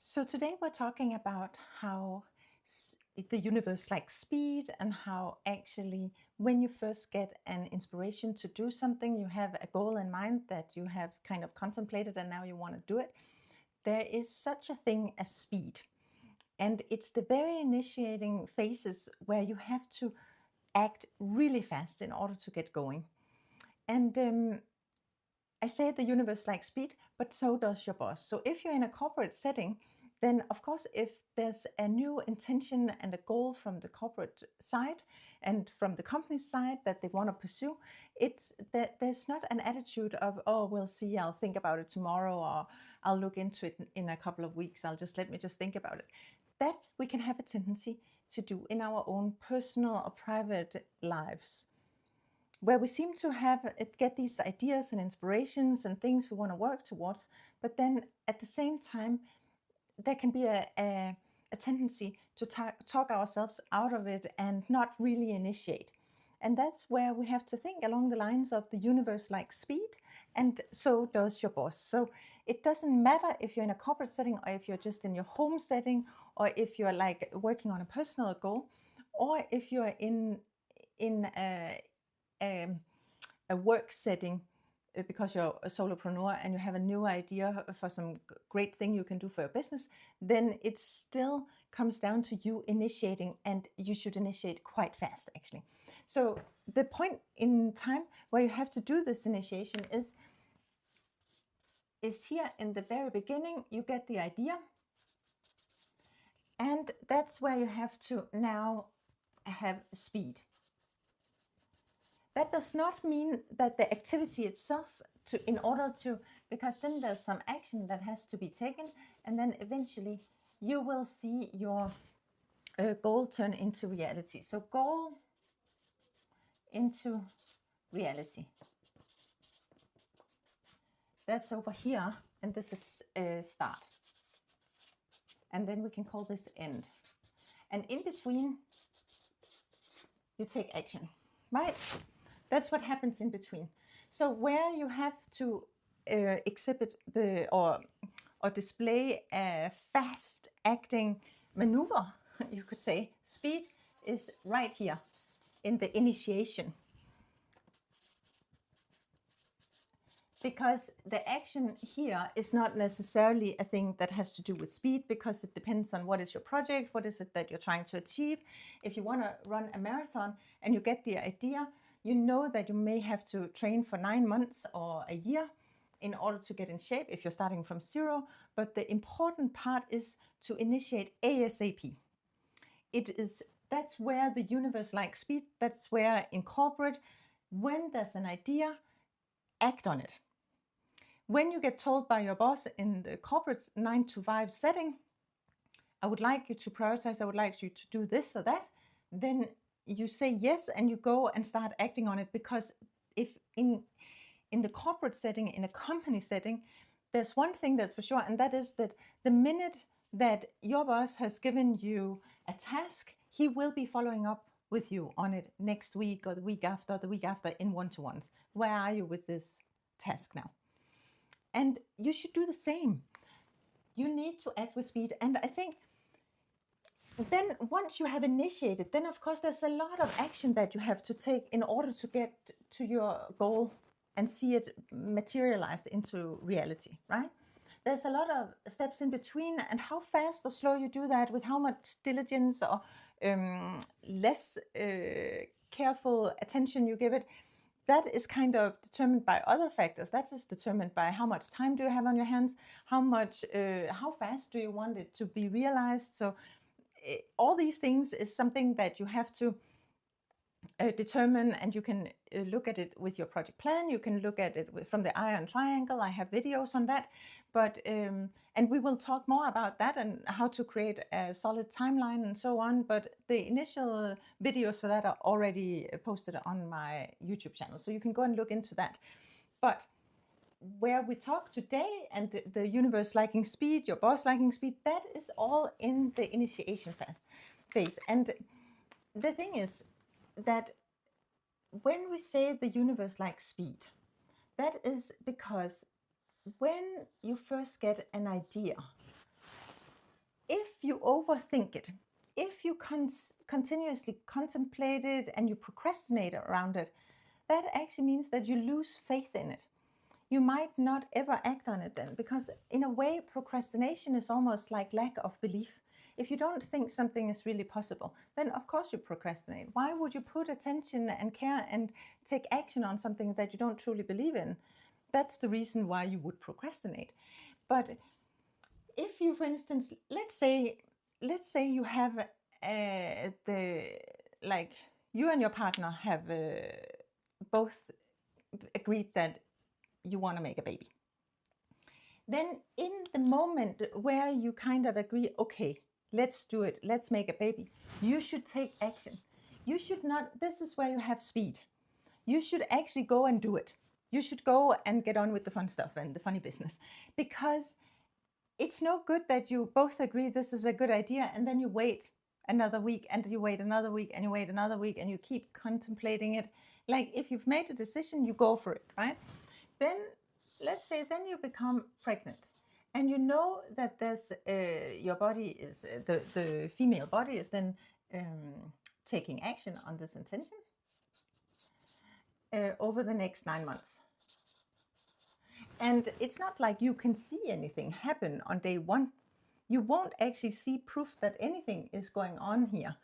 So today we're talking about how the universe likes speed and how actually when you first get an inspiration to do something, you have a goal in mind that you have kind of contemplated and now you want to do it. There is such a thing as speed. And it's the very initiating phases where you have to act really fast in order to get going. And I say the universe likes speed, but so does your boss. So if you're in a corporate setting, then of course, if there's a new intention and a goal from the corporate side and from the company side that they want to pursue, it's that there's not an attitude of, oh, we'll see, I'll think about it tomorrow, or I'll look into it in a couple of weeks. Let me just think about it. That we can have a tendency to do in our own personal or private lives, where we seem to get these ideas and inspirations and things we want to work towards, but then at the same time, there can be a tendency to talk ourselves out of it and not really initiate. And that's where we have to think along the lines of the universe likes speed, and so does your boss. So it doesn't matter if you're in a corporate setting or if you're just in your home setting, or if you're like working on a personal goal, or if you're in a work setting because you're a solopreneur and you have a new idea for some great thing you can do for your business, then it still comes down to you initiating, and you should initiate quite fast, actually. So the point in time where you have to do this initiation is here in the very beginning. You get the idea, and that's where you have to now have speed. That does not mean that the activity itself, because then there's some action that has to be taken, and then eventually you will see your goal turn into reality. So goal into reality. That's over here, and this is start. And then we can call this end. And in between, you take action, right? That's what happens in between. So where you have to exhibit or display a fast acting maneuver, you could say, speed is right here in the initiation. Because the action here is not necessarily a thing that has to do with speed, because it depends on what is your project, what is it that you're trying to achieve. If you want to run a marathon and you get the idea, you know that you may have to train for 9 months or a year in order to get in shape if you're starting from zero. But the important part is to initiate ASAP. That's where the universe likes speed. That's where in corporate, when there's an idea, act on it. When you get told by your boss in the corporate 9 to 5 setting, I would like you to prioritize, I would like you to do this or that, then you say yes and you go and start acting on it. Because if in the corporate setting, in a company setting, there's one thing that's for sure, and that is that the minute that your boss has given you a task, he will be following up with you on it next week or the week after in one-to-ones. Where are you with this task now? And you should do the same. You need to act with speed. And I think then once you have initiated, then of course there's a lot of action that you have to take in order to get to your goal and see it materialized into reality, right? There's a lot of steps in between, and how fast or slow you do that, with how much diligence or less careful attention you give it, that is kind of determined by other factors. That is determined by how much time do you have on your hands, how fast do you want it to be realized. So all these things is something that you have to determine, and you can look at it with your project plan. You can look at it from the iron triangle. I have videos on that, but and we will talk more about that and how to create a solid timeline and so on. But the initial videos for that are already posted on my YouTube channel, so you can go and look into that. But where we talk today, and the universe liking speed, your boss liking speed, that is all in the initiation phase. And the thing is that when we say the universe likes speed, that is because when you first get an idea, you overthink it, if you continuously contemplate it and you procrastinate around it, that actually means that you lose faith in it. You might not ever act on it then, because in a way, procrastination is almost like lack of belief. If you don't think something is really possible, then of course you procrastinate. Why would you put attention and care and take action on something that you don't truly believe in? That's the reason why you would procrastinate. But if you, for instance, let's say you have you and your partner have both agreed that you want to make a baby. Then in the moment where you kind of agree, okay, let's do it, let's make a baby, you should take action. You should not, this is where you have speed. You should actually go and do it. You should go and get on with the fun stuff and the funny business, because it's no good that you both agree this is a good idea and then you wait another week and you wait another week and you wait another week and you keep contemplating it. Like, if you've made a decision, you go for it, right? Then let's say then you become pregnant and you know that there's your body is the female body is then taking action on this intention over the next 9 months. And it's not like you can see anything happen on day one. You won't actually see proof that anything is going on here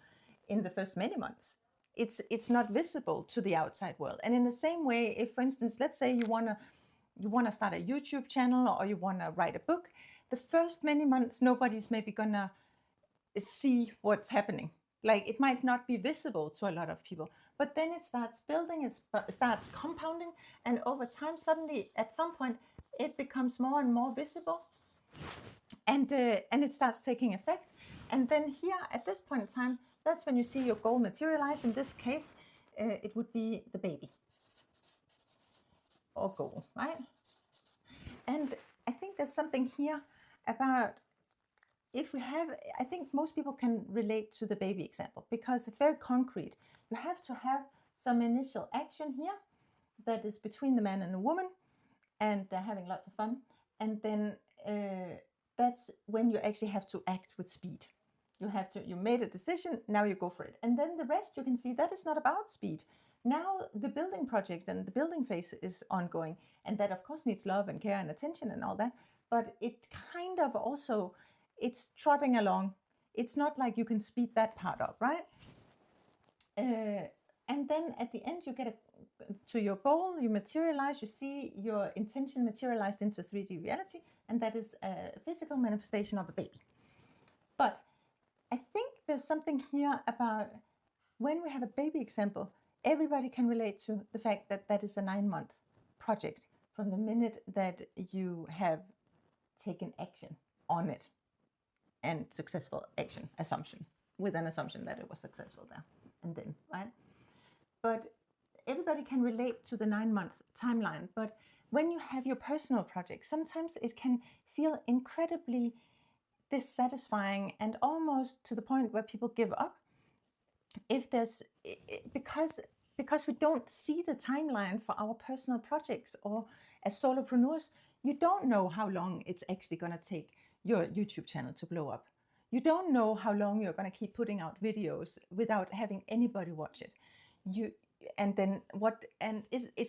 in the first many months. It's not visible to the outside world. And in the same way, if, for instance, let's say you want to start a YouTube channel or you want to write a book, the first many months, nobody's maybe going to see what's happening. Like, it might not be visible to a lot of people, but then it starts building, it starts compounding, and over time, suddenly, at some point, it becomes more and more visible, and it starts taking effect. And then here, at this point in time, that's when you see your goal materialize. In this case, it would be the baby or goal, right? And I think there's something here about, if we have, I think most people can relate to the baby example because it's very concrete. You have to have some initial action here that is between the man and the woman, and they're having lots of fun. And then that's when you actually have to act with speed. You made a decision, now you go for it. And then the rest, you can see that is not about speed. Now the building project and the building phase is ongoing. And that of course needs love and care and attention and all that. But it kind of also, it's trotting along. It's not like you can speed that part up, right? And then at the end, you get to your goal, you materialize, you see your intention materialized into 3D reality, and that is a physical manifestation of a baby. But I think there's something here about when we have a baby example, everybody can relate to the fact that that is a 9-month project from the minute that you have taken action on it, and successful action, assumption, with an assumption that it was successful there and then, right? But everybody can relate to the 9-month timeline. But when you have your personal project, sometimes it can feel incredibly dissatisfying and almost to the point where people give up. If there's, because we don't see the timeline for our personal projects, or as solopreneurs, you don't know how long it's actually going to take your YouTube channel to blow up. You don't know how long you're going to keep putting out videos without having anybody watch it. Is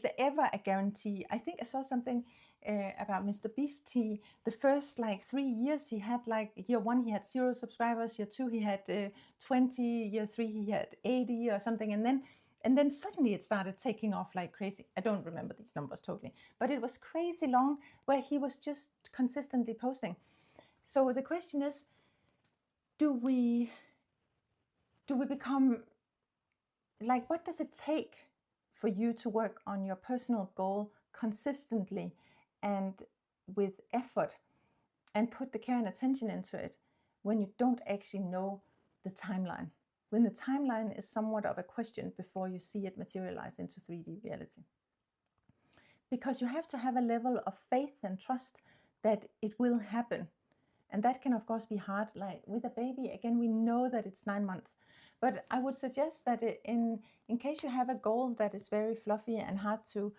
there ever a guarantee? I think I saw something about Mr. Beast. The first 3 years he had, year 1 he had 0 subscribers, year 2 he had 20, year 3 he had 80 or something, and then suddenly it started taking off like crazy. I don't remember these numbers totally, but it was crazy long where he was just consistently posting. So the question is, do we become, what does it take for you to work on your personal goal consistently and with effort and put the care and attention into it when you don't actually know the timeline? When the timeline is somewhat of a question before you see it materialize into 3D reality. Because you have to have a level of faith and trust that it will happen. And that can, of course, be hard. Like with a baby, again, we know that it's 9 months. But I would suggest that in case you have a goal that is very fluffy and hard to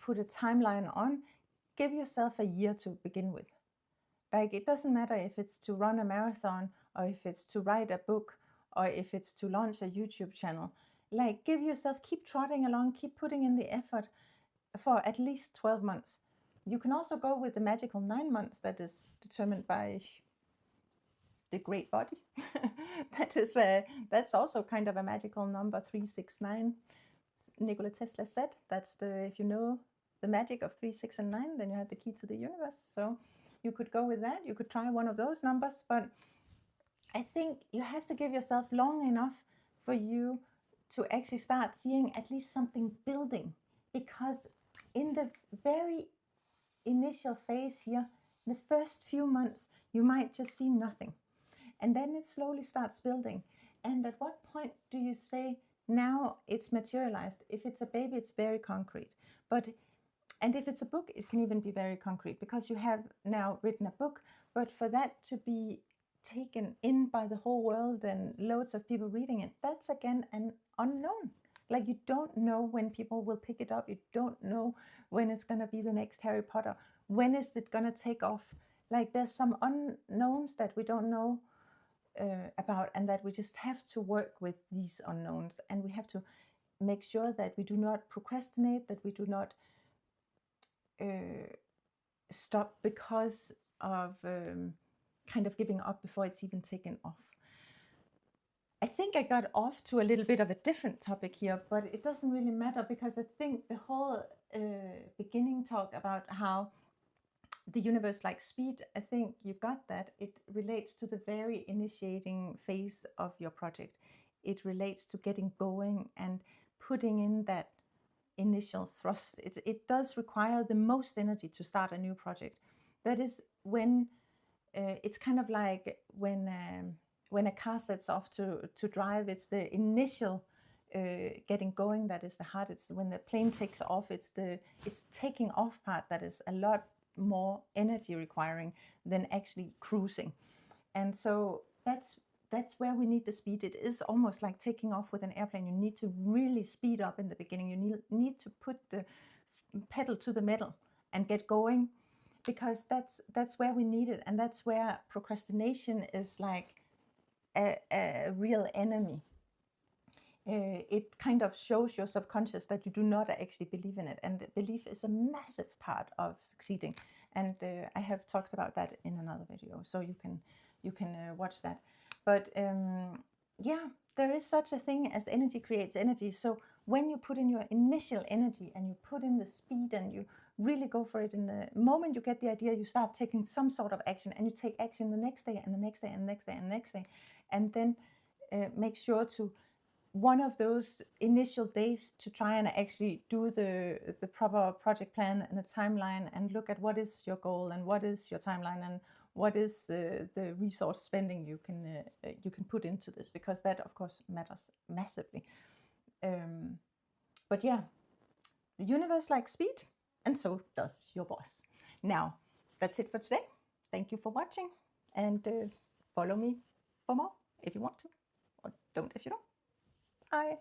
put a timeline on, give yourself a year to begin with. Like, it doesn't matter if it's to run a marathon, or if it's to write a book, or if it's to launch a YouTube channel. Like, give yourself, keep trotting along, keep putting in the effort for at least 12 months. You can also go with the magical 9 months that is determined by the great body. That's also kind of a magical number, 369. Nikola Tesla said that's if you know the magic of 3, 6, and 9, then you have the key to the universe. So you could go with that. You could try one of those numbers, but I think you have to give yourself long enough for you to actually start seeing at least something building, because in the very initial phase here, the first few months, you might just see nothing. And then it slowly starts building. And at what point do you say, now it's materialized? If it's a baby, it's very concrete. And if it's a book, it can even be very concrete, because you have now written a book. But for that to be taken in by the whole world and loads of people reading it, that's again an unknown. Like, you don't know when people will pick it up. You don't know when it's going to be the next Harry Potter. When is it going to take off? Like, there's some unknowns that we don't know about, and that we just have to work with these unknowns, and we have to make sure that we do not procrastinate, that we do not stop because of kind of giving up before it's even taken off. I think I got off to a little bit of a different topic here, but it doesn't really matter, because I think the whole beginning talk about how the universe likes speed, I think you got that. It relates to the very initiating phase of your project. It relates to getting going and putting in that initial thrust. It does require the most energy to start a new project. That is when it's kind of like when a car sets off to drive. It's the initial getting going that is the hard. It's when the plane takes off. It's taking off part that is a lot more energy requiring than actually cruising. And so that's where we need the speed. It is almost like taking off with an airplane. You need to really speed up in the beginning. You need to put the pedal to the metal and get going, because that's where we need it. And that's where procrastination is like a real enemy. It kind of shows your subconscious that you do not actually believe in it. And belief is a massive part of succeeding. And I have talked about that in another video, so you can watch that. But yeah, there is such a thing as energy creates energy. So when you put in your initial energy and you put in the speed and you really go for it, in the moment you get the idea, you start taking some sort of action, and you take action the next day and the next day and the next day and the next day. And then make sure to one of those initial days to try and actually do the proper project plan and the timeline, and look at what is your goal and what is your timeline and what is the resource spending you can put into this, because that of course matters massively. But yeah, the universe likes speed, and so does your boss. Now, that's it for today. Thank you for watching, and follow me for more if you want to, or don't if you don't. Bye.